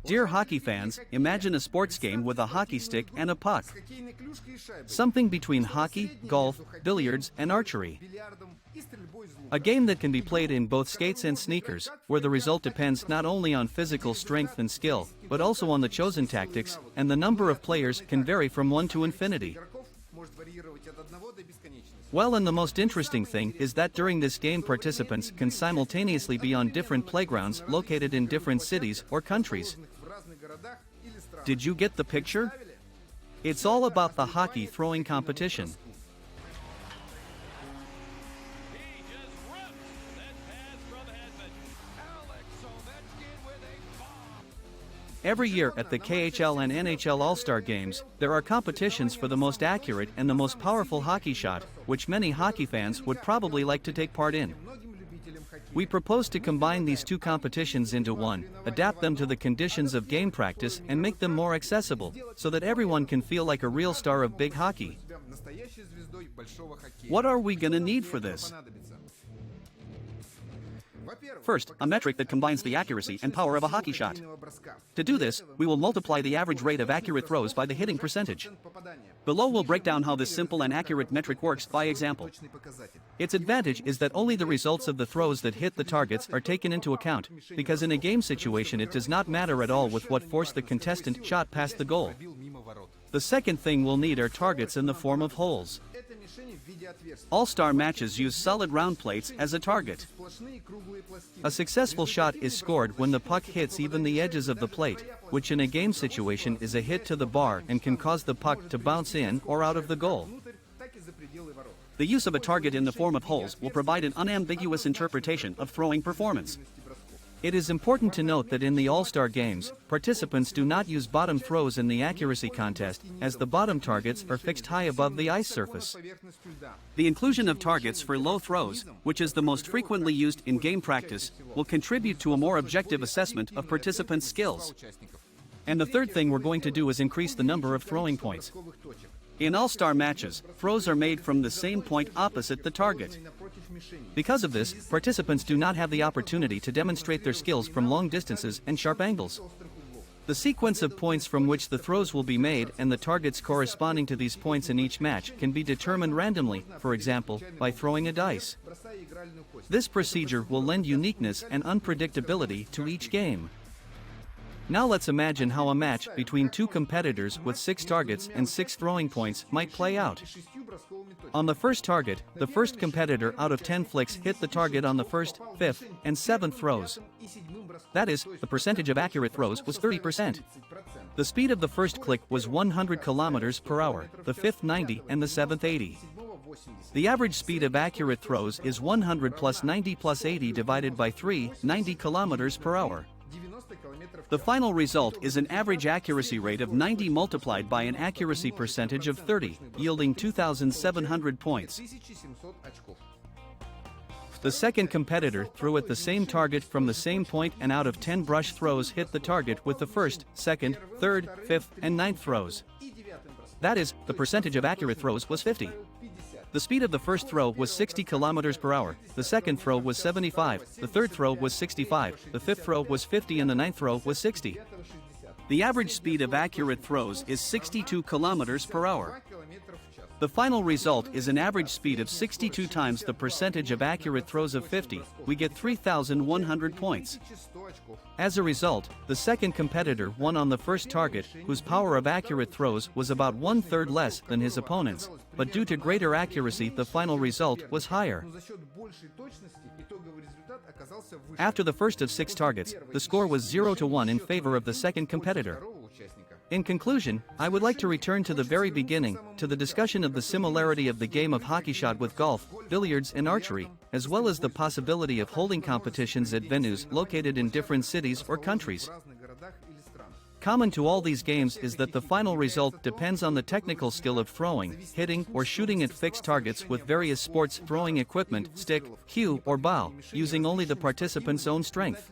Dear hockey fans, imagine a sports game with a hockey stick and a puck. Something between hockey, golf, billiards, and archery. A game that can be played in both skates and sneakers, where the result depends not only on physical strength and skill, but also on the chosen tactics, and the number of players can vary from 1 to infinity. Well, and the most interesting thing is that during this game participants can simultaneously be on different playgrounds located in different cities or countries. Did you get the picture? It's all about the hockey throwing competition. Every year at the KHL and NHL All-Star Games, there are competitions for the most accurate and the most powerful hockey shot, which many hockey fans would probably like to take part in. We propose to combine these two competitions into one, adapt them to the conditions of game practice and make them more accessible, so that everyone can feel like a real star of big hockey. What are we gonna need for this? First, a metric that combines the accuracy and power of a hockey shot. To do this, we will multiply the average rate of accurate throws by the hitting percentage. Below we'll break down how this simple and accurate metric works by example. Its advantage is that only the results of the throws that hit the targets are taken into account, because in a game situation it does not matter at all with what force the contestant shot past the goal. The second thing we'll need are targets in the form of holes. All-star matches use solid round plates as a target. A successful shot is scored when the puck hits even the edges of the plate, which in a game situation is a hit to the bar and can cause the puck to bounce in or out of the goal. The use of a target in the form of holes will provide an unambiguous interpretation of throwing performance. It is important to note that in the All-Star Games, participants do not use bottom throws in the accuracy contest, as the bottom targets are fixed high above the ice surface. The inclusion of targets for low throws, which is the most frequently used in game practice, will contribute to a more objective assessment of participants' skills. And the third thing we're going to do is increase the number of throwing points. In all-star matches, throws are made from the same point opposite the target. Because of this, participants do not have the opportunity to demonstrate their skills from long distances and sharp angles. The sequence of points from which the throws will be made and the targets corresponding to these points in each match can be determined randomly, for example, by throwing a dice. This procedure will lend uniqueness and unpredictability to each game. Now let's imagine how a match between two competitors with 6 targets and 6 throwing points might play out. On the first target, the first competitor out of 10 flicks hit the target on the first, 5th, and 7th throws. That is, the percentage of accurate throws was 30%. The speed of the first click was 100 km per hour, the 5th 90 and the 7th 80. The average speed of accurate throws is 100 plus 90 plus 80 divided by 3, 90 km per hour. The final result is an average accuracy rate of 90 multiplied by an accuracy percentage of 30, yielding 2,700 points. The second competitor threw at the same target from the same point and out of 10 brush throws hit the target with the first, second, third, 5th, and 9th throws. That is, the percentage of accurate throws was 50. The speed of the first throw was 60 km per hour, the second throw was 75, the third throw was 65, the 5th throw was 50 and the 9th throw was 60. The average speed of accurate throws is 62 km per hour. The final result is an average speed of 62 times the percentage of accurate throws of 50, we get 3,100 points. As a result, the second competitor won on the first target, whose power of accurate throws was about 1/3 less than his opponent's, but due to greater accuracy the final result was higher. After the first of 6 targets, the score was 0-1 in favor of the second competitor. In conclusion, I would like to return to the very beginning, to the discussion of the similarity of the game of hockey shot with golf, billiards and archery, as well as the possibility of holding competitions at venues located in different cities or countries. Common to all these games is that the final result depends on the technical skill of throwing, hitting or shooting at fixed targets with various sports throwing equipment, stick, cue or bow, using only the participant's own strength.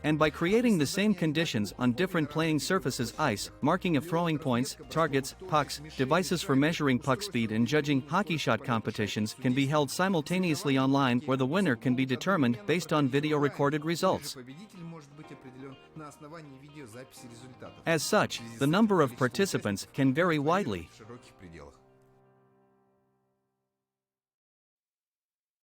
And by creating the same conditions on different playing surfaces, ice, marking of throwing points, targets, pucks, devices for measuring puck speed and judging, hockey shot competitions can be held simultaneously online where the winner can be determined based on video recorded results. As such, the number of participants can vary widely.